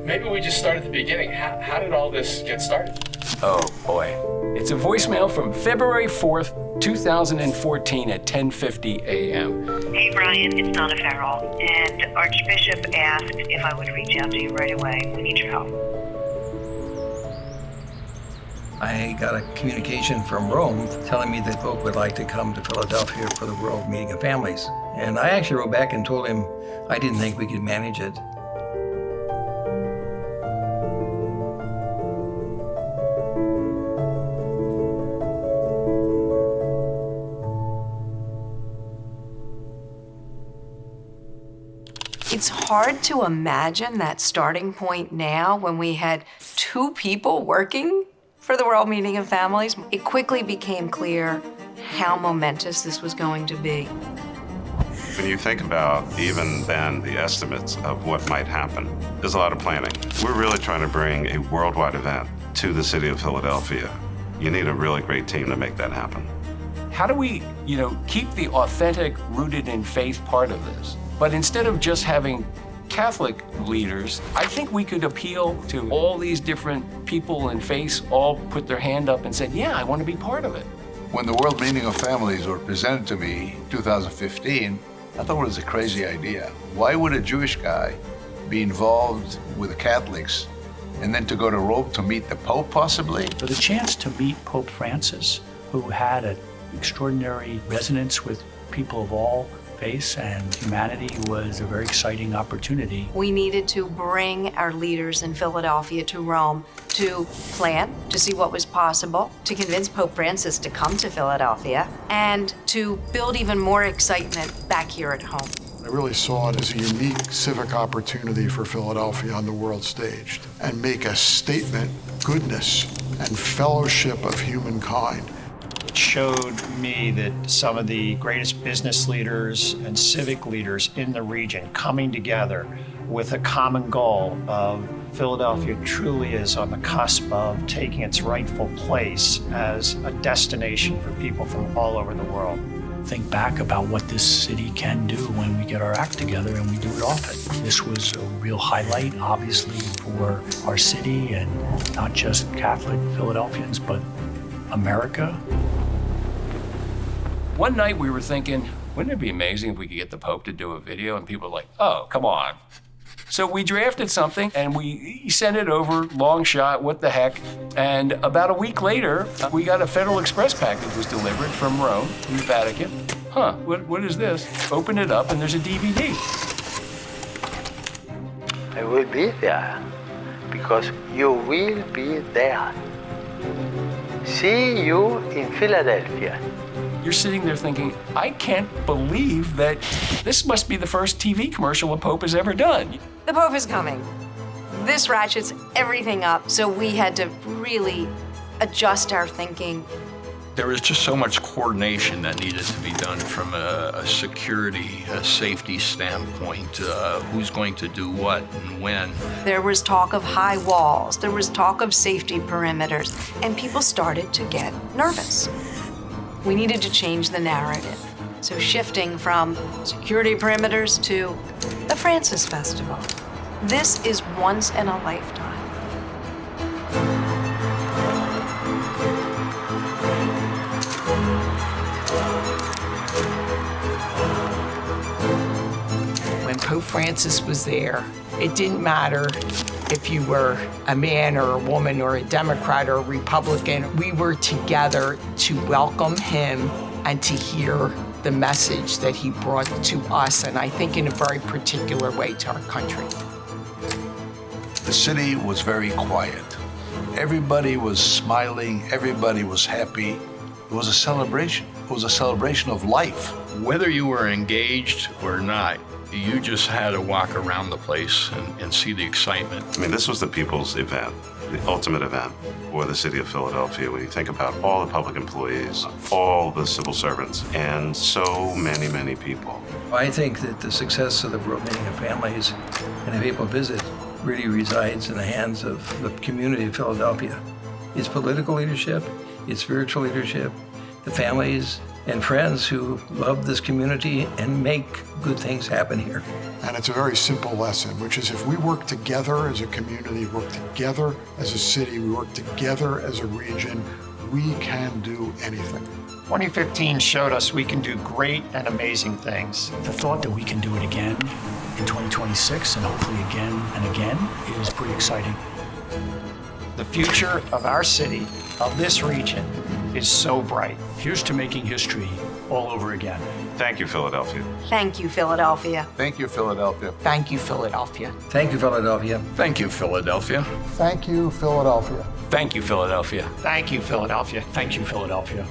maybe we just start at the beginning. How did all this get started? Oh, boy. It's a voicemail from February 4th, 2014 at 10:50 a.m. Hey, Brian, it's Donna Farrell, and Archbishop asked if I would reach out to you right away. We need your help. I got a communication from Rome telling me that Pope would like to come to Philadelphia for the World Meeting of Families. And I actually wrote back and told him I didn't think we could manage it. It's hard to imagine that starting point now when we had 2 people working for the World Meeting of Families. It quickly became clear how momentous this was going to be. When you think about even then the estimates of what might happen, there's a lot of planning. We're really trying to bring a worldwide event to the city of Philadelphia. You need a really great team to make that happen. How do we, keep the authentic, rooted in faith part of this? But instead of just having Catholic leaders, I think we could appeal to all these different people in faith, all put their hand up and said, yeah, I want to be part of it. When the World Meeting of Families were presented to me in 2015, I thought it was a crazy idea. Why would a Jewish guy be involved with the Catholics and then to go to Rome to meet the Pope, possibly? For the chance to meet Pope Francis, who had an extraordinary resonance with people of all faiths and humanity, was a very exciting opportunity. We needed to bring our leaders in Philadelphia to Rome to plan, to see what was possible, to convince Pope Francis to come to Philadelphia, and to build even more excitement back here at home. I really saw it as a unique civic opportunity for Philadelphia on the world stage and make a statement, goodness, and fellowship of humankind. It showed me that some of the greatest business leaders and civic leaders in the region coming together with a common goal of Philadelphia truly is on the cusp of taking its rightful place as a destination for people from all over the world. Think back about what this city can do when we get our act together, and we do it often. This was a real highlight, obviously, for our city, and not just Catholic Philadelphians, but America. One night we were thinking, wouldn't it be amazing if we could get the Pope to do a video? And people were like, oh, come on. So we drafted something and we sent it over, long shot, what the heck. And about a week later, we got a Federal Express package was delivered from Rome, from the Vatican. Huh, what is this? Open it up and there's a DVD. I will be there because you will be there. See you in Philadelphia. You're sitting there thinking, I can't believe that this must be the first TV commercial a Pope has ever done. The Pope is coming. This ratchets everything up, so we had to really adjust our thinking. There was just so much coordination that needed to be done from a security, a safety standpoint, who's going to do what and when. There was talk of high walls, there was talk of safety perimeters, and people started to get nervous. We needed to change the narrative. So shifting from security perimeters to the Francis Festival. This is once in a lifetime. When Pope Francis was there, it didn't matter if you were a man or a woman or a Democrat or a Republican. We were together to welcome him and to hear the message that he brought to us, and I think in a very particular way to our country. The city was very quiet. Everybody was smiling, everybody was happy. It was a celebration. It was a celebration of life. Whether you were engaged or not, you just had to walk around the place and see the excitement. I mean, this was the people's event, the ultimate event for the city of Philadelphia. When you think about all the public employees, all the civil servants, and so many, many people. I think that the success of the World Meeting of Families and the papal visit really resides in the hands of the community of Philadelphia. Its political leadership, its spiritual leadership, the families, and friends who love this community and make good things happen here. And it's a very simple lesson, which is if we work together as a community, work together as a city, we work together as a region, we can do anything. 2015 showed us we can do great and amazing things. The thought that we can do it again in 2026 and hopefully again and again is pretty exciting. The future of our city, of this region, is so bright. Here's to making history all over again. Thank you, Philadelphia. Thank you, Philadelphia. Thank you, Philadelphia. Thank you, Philadelphia. Thank you, Philadelphia. Thank you, Philadelphia. Thank you, Philadelphia. Thank you, Philadelphia. Thank you, Philadelphia. Thank you, Philadelphia.